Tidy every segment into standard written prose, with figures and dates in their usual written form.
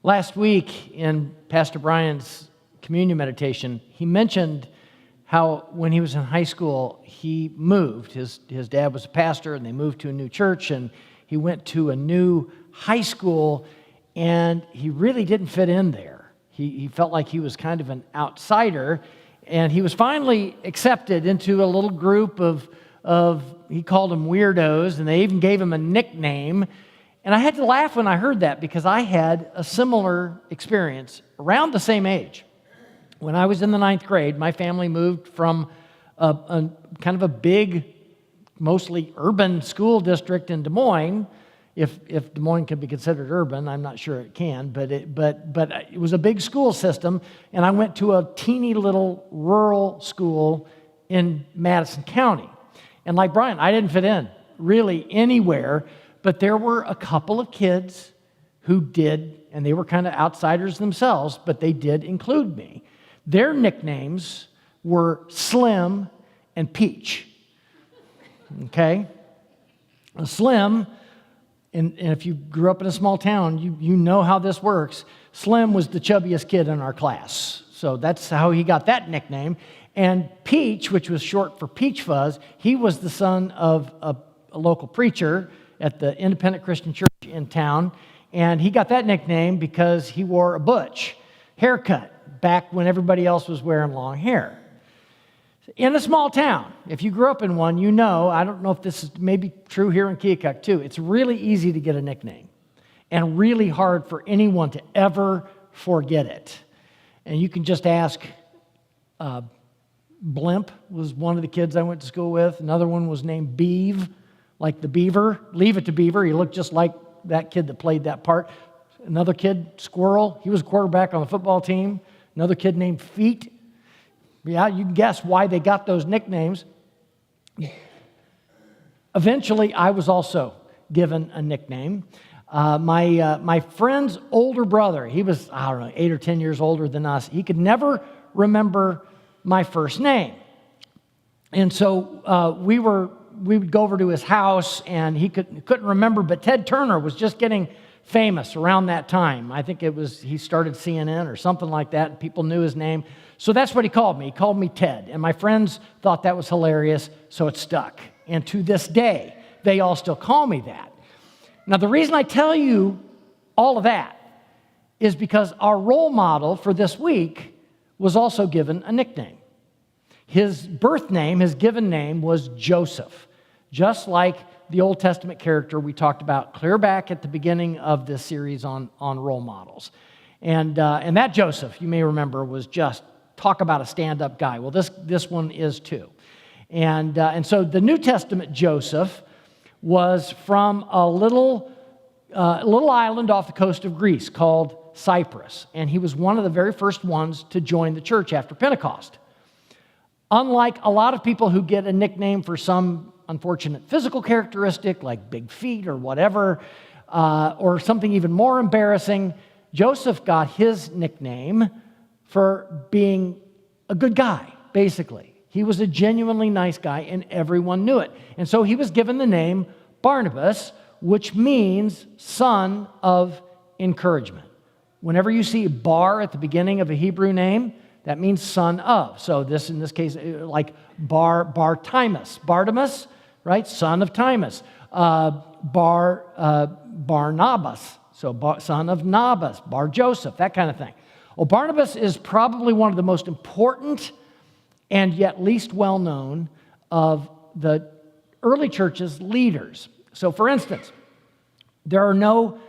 Last week in Pastor Brian's communion meditation, he mentioned how when he was in high school, he moved. His dad was a pastor, and they moved to a new church, and he went to a new high school, and he really didn't fit in there. He felt like he was kind of an outsider, and he was finally accepted into a little group of he called them weirdos, and they even gave him a nickname. And I had to laugh when I heard that because I had a similar experience around the same age. When I was in the 9th grade, my family moved from a kind of a big, mostly urban school district in Des Moines. If Des Moines can be considered urban, I'm not sure it can, but it was a big school system, and I went to a teeny little rural school in Madison County. And like Brian, I didn't fit in really anywhere. But there were a couple of kids who did, and they were kind of outsiders themselves, but they did include me. Their nicknames were Slim and Peach. Okay? Slim, and if you grew up in a small town, you know how this works. Slim was the chubbiest kid in our class. So that's how he got that nickname. And Peach, which was short for Peach Fuzz, he was the son of a local preacher at the independent Christian church in town, and he got that nickname because he wore a butch haircut back when everybody else was wearing long hair. In a small town, if you grew up in one, you know, I don't know if this is maybe true here in Keokuk too, it's really easy to get a nickname and really hard for anyone to ever forget it. And you can just ask, Blimp was one of the kids I went to school with. Another one was named Beeve, like the beaver. Leave it to Beaver. He looked just like that kid that played that part. Another kid, Squirrel. He was a quarterback on the football team. Another kid named Feet. Yeah, you can guess why they got those nicknames. Eventually, I was also given a nickname. My friend's older brother, he was, 8 or 10 years older than us. He could never remember my first name. And so we would go over to his house, and he couldn't remember, but Ted Turner was just getting famous around that time. I think he started CNN or something like that, and people knew his name. So that's what he called me. He called me Ted, and my friends thought that was hilarious, so it stuck. And to this day, they all still call me that. Now, the reason I tell you all of that is because our role model for this week was also given a nickname. His birth name, his given name, was Joseph, just like the Old Testament character we talked about clear back at the beginning of this series on role models. And that Joseph, you may remember, was just talk about a stand-up guy. Well, this one is too. And so the New Testament Joseph was from a little island off the coast of Greece called Cyprus, and he was one of the very first ones to join the church after Pentecost. Unlike a lot of people who get a nickname for some unfortunate physical characteristic like big feet or whatever, or something even more embarrassing, Joseph got his nickname for being a good guy, basically. He was a genuinely nice guy, and everyone knew it. And so he was given the name Barnabas, which means son of encouragement. Whenever you see bar at the beginning of a Hebrew name, that means son of. So this, in this case, like Bartimaeus, right? Son of Timus. Barnabas, so son of Nabas, Bar Joseph, that kind of thing. Well, Barnabas is probably one of the most important and yet least well-known of the early church's leaders. So, for instance, there are no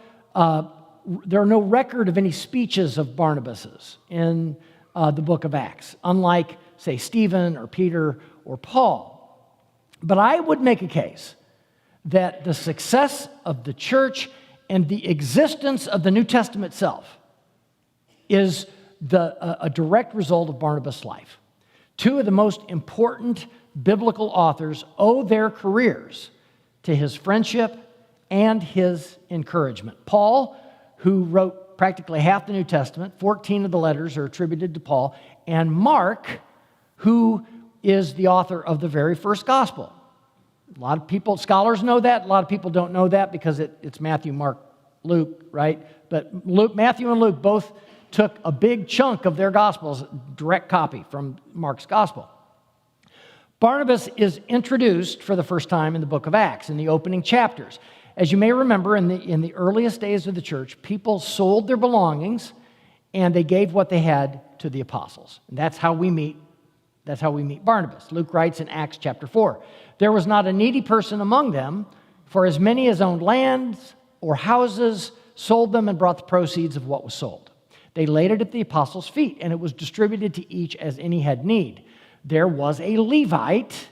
record of any speeches of Barnabas's in the book of Acts, unlike, say, Stephen or Peter or Paul. But I would make a case that the success of the church and the existence of the New Testament itself is a direct result of Barnabas' life. Two of the most important biblical authors owe their careers to his friendship and his encouragement. Paul, who wrote practically half the New Testament, 14 of the letters are attributed to Paul, and Mark, who is the author of the very first gospel. A lot of people, scholars know that. A lot of people don't know that because it's Matthew, Mark, Luke, right? But Matthew and Luke both took a big chunk of their Gospels, direct copy from Mark's Gospel. Barnabas is introduced for the first time in the book of Acts, in the opening chapters. As you may remember, in the earliest days of the church, people sold their belongings and they gave what they had to the apostles. And that's how we meet Barnabas. Luke writes in Acts chapter 4, "There was not a needy person among them, for as many as owned lands or houses sold them and brought the proceeds of what was sold. They laid it at the apostles' feet, and it was distributed to each as any had need. There was a Levite,"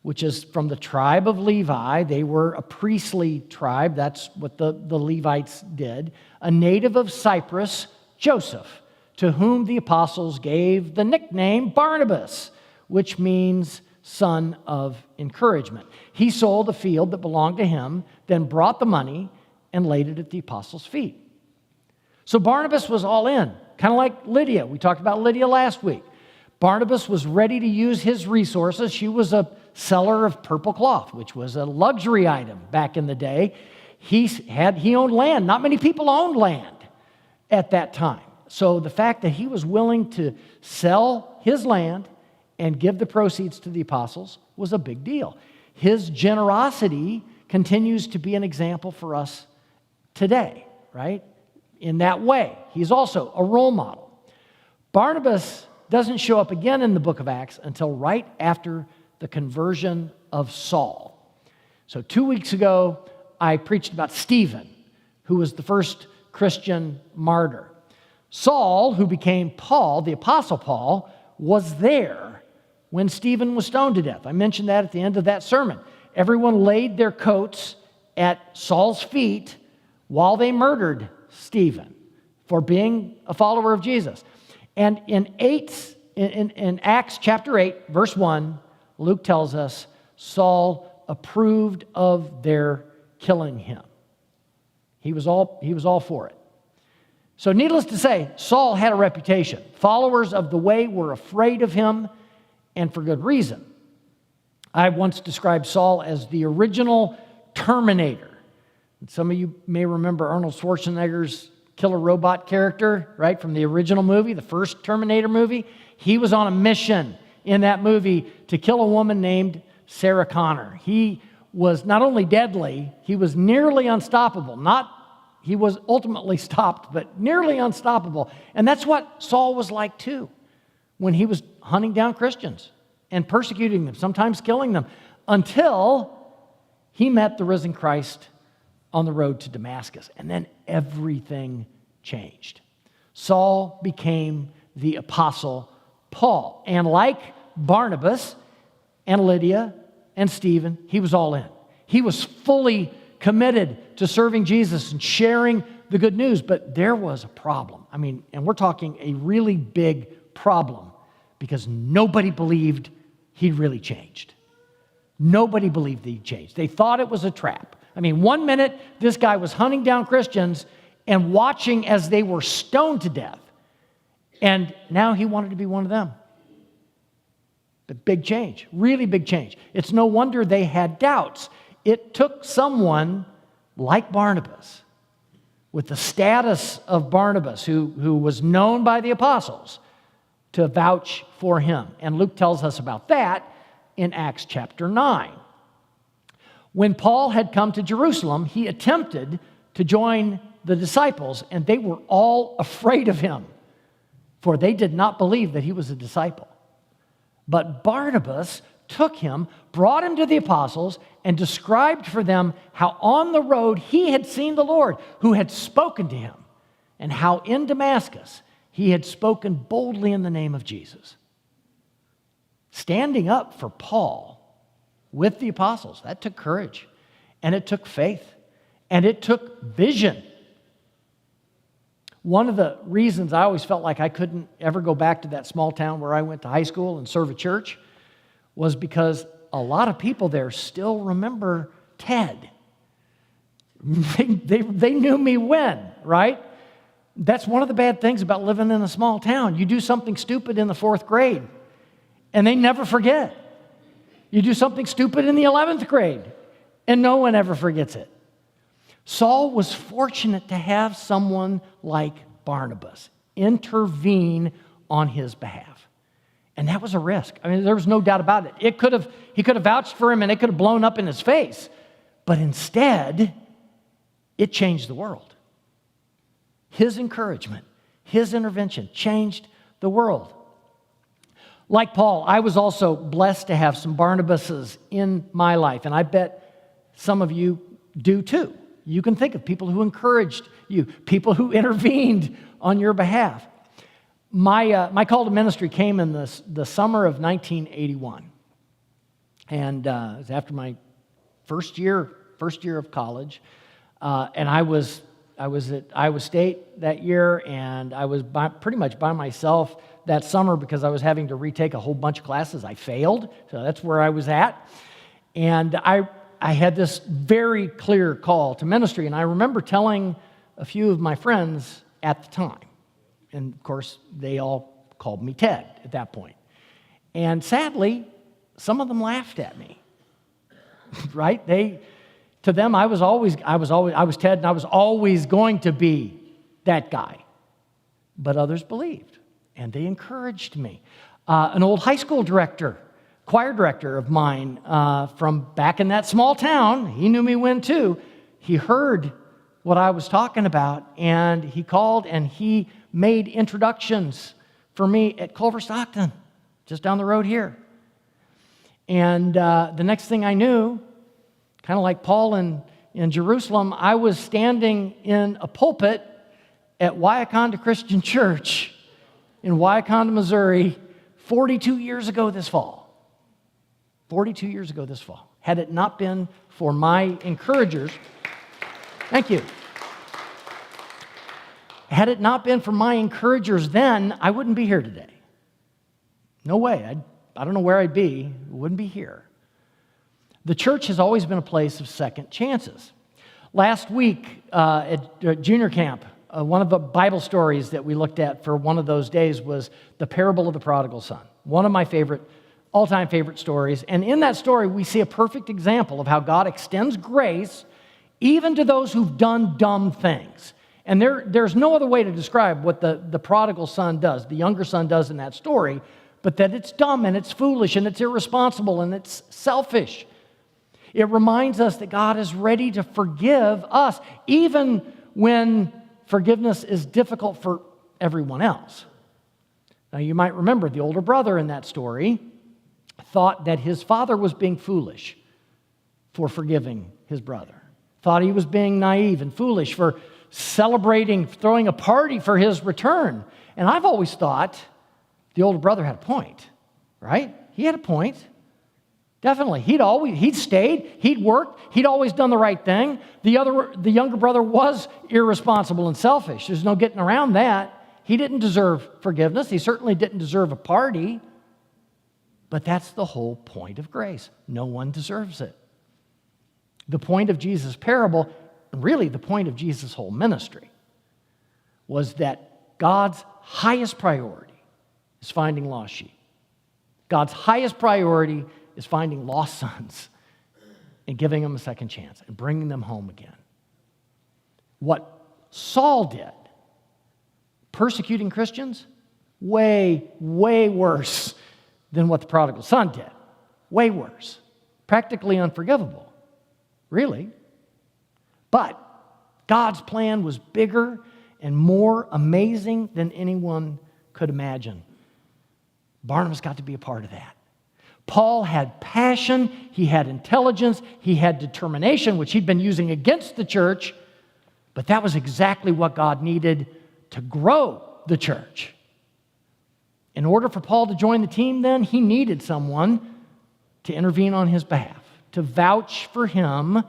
which is from the tribe of Levi. They were a priestly tribe. That's what the Levites did. "A native of Cyprus, Joseph, to whom the apostles gave the nickname Barnabas, which means son of encouragement. He sold a field that belonged to him, then brought the money and laid it at the apostles' feet." So Barnabas was all in, kind of like Lydia. We talked about Lydia last week. Barnabas was ready to use his resources. She was a seller of purple cloth, which was a luxury item back in the day. He owned land. Not many people owned land at that time. So the fact that he was willing to sell his land and give the proceeds to the apostles was a big deal. His generosity continues to be an example for us today, right? In that way, he's also a role model. Barnabas doesn't show up again in the book of Acts until right after the conversion of Saul. So 2 weeks ago, I preached about Stephen, who was the first Christian martyr. Saul, who became Paul, the Apostle Paul, was there when Stephen was stoned to death. I mentioned that at the end of that sermon. Everyone laid their coats at Saul's feet while they murdered Stephen for being a follower of Jesus. And in Acts chapter 8, verse 1, Luke tells us Saul approved of their killing him. He was all for it. So needless to say, Saul had a reputation. Followers of the way were afraid of him, and for good reason. I once described Saul as the original Terminator. And some of you may remember Arnold Schwarzenegger's killer robot character, right, from the original movie, the first Terminator movie. He was on a mission in that movie to kill a woman named Sarah Connor. He was not only deadly, he was nearly unstoppable. He was ultimately stopped, but nearly unstoppable. And that's what Saul was like too, when he was hunting down Christians and persecuting them, sometimes killing them, until he met the risen Christ on the road to Damascus. And then everything changed. Saul became the Apostle Paul. And like Barnabas and Lydia and Stephen, he was all in. He was fully committed to serving Jesus and sharing the good news. But there was a problem. And we're talking a really big problem, because nobody believed he'd really changed. Nobody believed he'd changed. They thought it was a trap. 1 minute, this guy was hunting down Christians and watching as they were stoned to death. And now he wanted to be one of them. But big change, really big change. It's no wonder they had doubts. It took someone like Barnabas, with the status of Barnabas, who was known by the apostles, to vouch for him. And Luke tells us about that in Acts chapter 9. When Paul had come to Jerusalem, he attempted to join the disciples, and they were all afraid of him, for they did not believe that he was a disciple. But Barnabas took him, brought him to the apostles, and described for them how on the road he had seen the Lord, who had spoken to him, and how in Damascus he had spoken boldly in the name of Jesus. Standing up for Paul with the apostles, that took courage, and it took faith, and it took vision. One of the reasons I always felt like I couldn't ever go back to that small town where I went to high school and serve a church was because a lot of people there still remember Ted. They knew me when, right? That's one of the bad things about living in a small town. You do something stupid in the 4th grade, and they never forget. You do something stupid in the 11th grade, and no one ever forgets it. Saul was fortunate to have someone like Barnabas intervene on his behalf. And that was a risk. I mean, there was no doubt about it. He could have vouched for him and it could have blown up in his face. But instead, it changed the world. His encouragement, his intervention changed the world. Like Paul, I was also blessed to have some Barnabases in my life, and I bet some of you do too. You can think of people who encouraged you, people who intervened on your behalf. My call to ministry came in the summer of 1981, and it was after my first year of college, and I was at Iowa State that year, and I was pretty much by myself that summer because I was having to retake a whole bunch of classes. I failed, so that's where I was at. And I had this very clear call to ministry, and I remember telling a few of my friends at the time. And of course, they all called me Ted at that point. And sadly, some of them laughed at me, right? To them, I was Ted, and I was always going to be that guy. But others believed, and they encouraged me. An old high school choir director of mine from back in that small town, he knew me when too. He heard what I was talking about, and he called and he made introductions for me at Culver Stockton, just down the road here. And the next thing I knew, kind of like Paul in Jerusalem, I was standing in a pulpit at Wauconda Christian Church in Wauconda, Missouri, 42 years ago this fall. 42 years ago this fall. Had it not been for my encouragers, thank you. Had it not been for my encouragers then, I wouldn't be here today. No way. I don't know where I'd be. I wouldn't be here. The church has always been a place of second chances. Last week at junior camp, one of the Bible stories that we looked at for one of those days was the parable of the prodigal son. One of my all-time favorite stories. And in that story, we see a perfect example of how God extends grace even to those who've done dumb things. And there's no other way to describe what the prodigal son does, the younger son does in that story, but that it's dumb and it's foolish and it's irresponsible and it's selfish. It reminds us that God is ready to forgive us, even when forgiveness is difficult for everyone else. Now, you might remember the older brother in that story thought that his father was being foolish for forgiving his brother. Thought he was being naive and foolish for celebrating, throwing a party for his return. And I've always thought the older brother had a point, right? He had a point. Definitely. He'd stayed, he'd worked, he'd always done the right thing. The younger brother was irresponsible and selfish. There's no getting around that. He didn't deserve forgiveness. He certainly didn't deserve a party. But that's the whole point of grace. No one deserves it. The point of Jesus' parable, really the point of Jesus' whole ministry, was that God's highest priority is finding lost sheep. God's highest priority is finding lost sons and giving them a second chance and bringing them home again. What Saul did, persecuting Christians, way, way worse than what the prodigal son did. Way worse. Practically unforgivable. Really. But God's plan was bigger and more amazing than anyone could imagine. Barnabas got to be a part of that. Paul had passion, he had intelligence, he had determination, which he'd been using against the church, but that was exactly what God needed to grow the church. In order for Paul to join the team then, he needed someone to intervene on his behalf, to vouch for him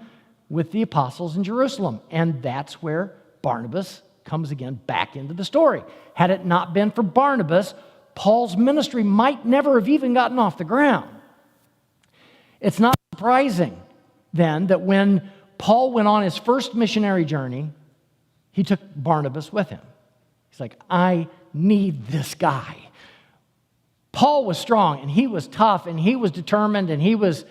with the apostles in Jerusalem. And that's where Barnabas comes again back into the story. Had it not been for Barnabas, Paul's ministry might never have even gotten off the ground. It's not surprising then that when Paul went on his first missionary journey, he took Barnabas with him. He's like, I need this guy. Paul was strong and he was tough and he was determined and he was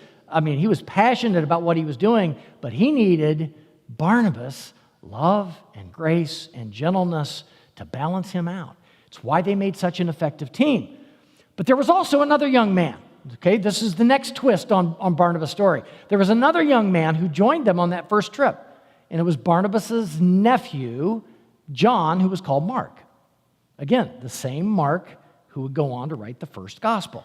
passionate about what he was doing, but he needed Barnabas love and grace and gentleness to balance him out. It's why they made such an effective team. But there was also another young man. Okay, this is the next twist on Barnabas' story. There was another young man who joined them on that first trip, and it was Barnabas' nephew, John, who was called Mark. Again, the same Mark who would go on to write the first gospel.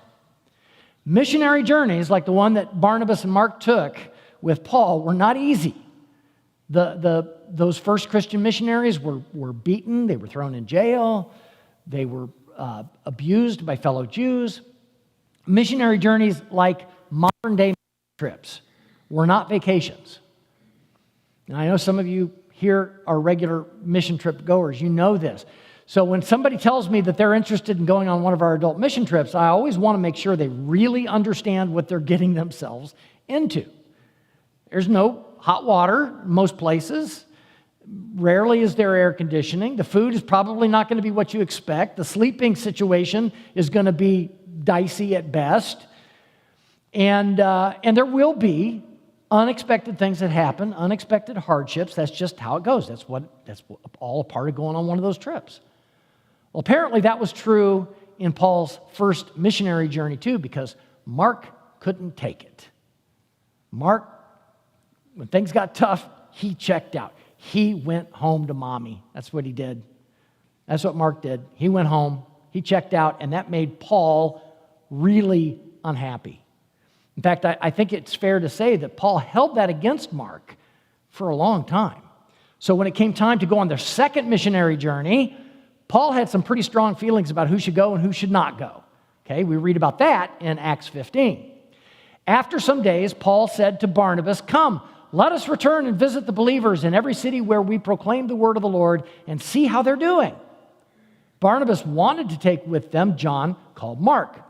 Missionary journeys like the one that Barnabas and Mark took with Paul were not easy. Those first Christian missionaries were beaten, they were thrown in jail, they were abused by fellow Jews. Missionary journeys like modern-day trips were not vacations. And I know some of you here are regular mission trip goers. You know this. So when somebody tells me that they're interested in going on one of our adult mission trips, I always want to make sure they really understand what they're getting themselves into. There's no hot water in most places. Rarely is there air conditioning. The food is probably not going to be what you expect. The sleeping situation is going to be dicey at best. And there will be unexpected things that happen, unexpected hardships. That's just how it goes. That's all a part of going on one of those trips. Well, apparently that was true in Paul's first missionary journey too, because Mark couldn't take it. Mark, when things got tough, he checked out. He went home to mommy. That's what he did. That's what Mark did. He went home, he checked out, and that made Paul really unhappy. In fact, I think it's fair to say that Paul held that against Mark for a long time. So when it came time to go on their second missionary journey, Paul had some pretty strong feelings about who should go and who should not go. Okay, we read about that in Acts 15. After some days, Paul said to Barnabas, "Come, let us return and visit the believers in every city where we proclaim the word of the Lord and see how they're doing." Barnabas wanted to take with them John, called Mark,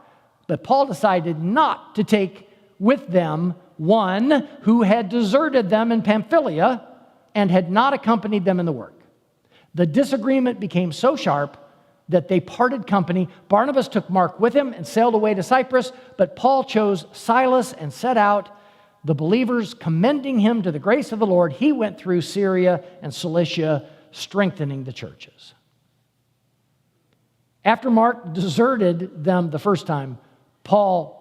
but Paul decided not to take with them one who had deserted them in Pamphylia and had not accompanied them in the work. The disagreement became so sharp that they parted company. Barnabas took Mark with him and sailed away to Cyprus, but Paul chose Silas and set out. The believers commending him to the grace of the Lord, he went through Syria and Cilicia, strengthening the churches. After Mark deserted them the first time, Paul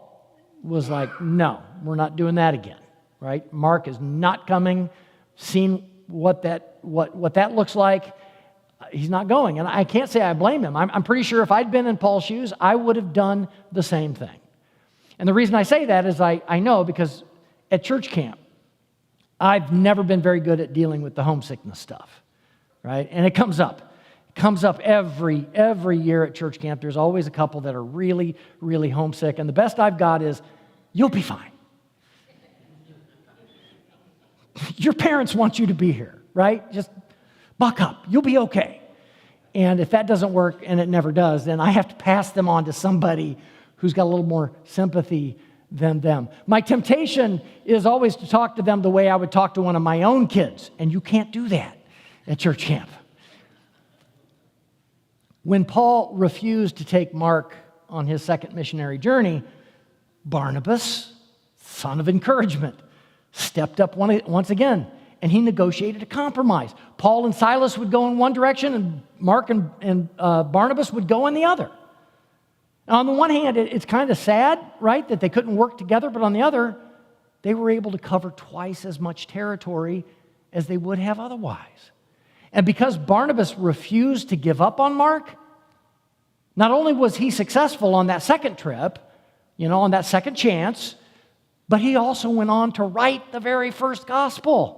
was like, no, we're not doing that again, right? Mark is not coming, seen what that looks like. He's not going. And I can't say I blame him. I'm pretty sure if I'd been in Paul's shoes, I would have done the same thing. And the reason I say that is I know because at church camp, I've never been very good at dealing with the homesickness stuff, right? And it comes up. It comes up every year at church camp. There's always a couple that are really, really homesick. And the best I've got is, you'll be fine. Your parents want you to be here, right? Just buck up. You'll be okay. And if that doesn't work, and it never does, then I have to pass them on to somebody who's got a little more sympathy than them. My temptation is always to talk to them the way I would talk to one of my own kids, and you can't do that at church camp. When Paul refused to take Mark on his second missionary journey, Barnabas, son of encouragement, stepped up once again, and he negotiated a compromise. Paul and Silas would go in one direction, and Mark and Barnabas would go in the other. Now, on the one hand, it's kind of sad, right, that they couldn't work together, but on the other, they were able to cover twice as much territory as they would have otherwise. And because Barnabas refused to give up on Mark, not only was he successful on that second trip, on that second chance, but he also went on to write the very first gospel.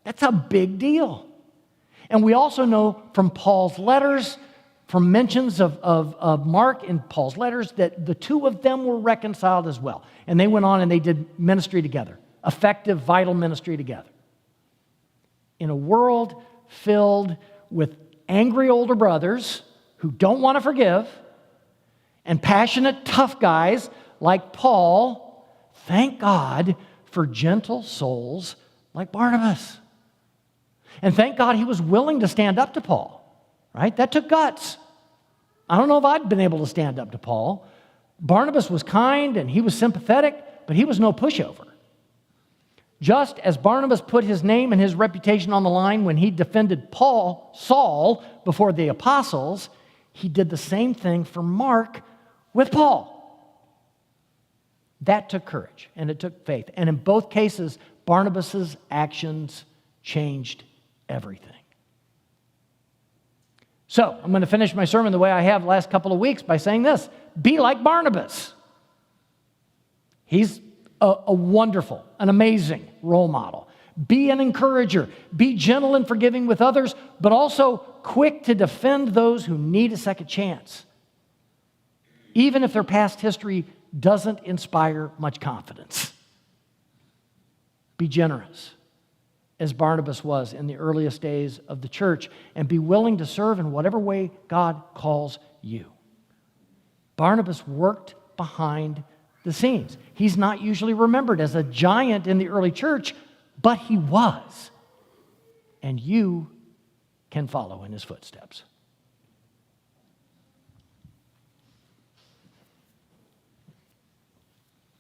That's a big deal. And we also know from Paul's letters, from mentions of Mark in Paul's letters, that the two of them were reconciled as well. And they went on and they did ministry together, effective, vital ministry together. In a world filled with angry older brothers who don't want to forgive and passionate, tough guys like Paul, thank God for gentle souls like Barnabas. And thank God he was willing to stand up to Paul, right? That took guts. I don't know if I'd been able to stand up to Paul. Barnabas was kind and he was sympathetic, but he was no pushover. Just as Barnabas put his name and his reputation on the line when he defended Saul, before the apostles, he did the same thing for Mark with Paul. That took courage, and it took faith. And in both cases, Barnabas' actions changed everything. So, I'm going to finish my sermon the way I have the last couple of weeks by saying this: be like Barnabas. He's a wonderful, an amazing role model. Be an encourager. Be gentle and forgiving with others, but also quick to defend those who need a second chance, even if their past history doesn't inspire much confidence. Be generous, as Barnabas was in the earliest days of the church, and be willing to serve in whatever way God calls you. Barnabas worked behind the scenes. He's not usually remembered as a giant in the early church, but he was. And you can follow in his footsteps.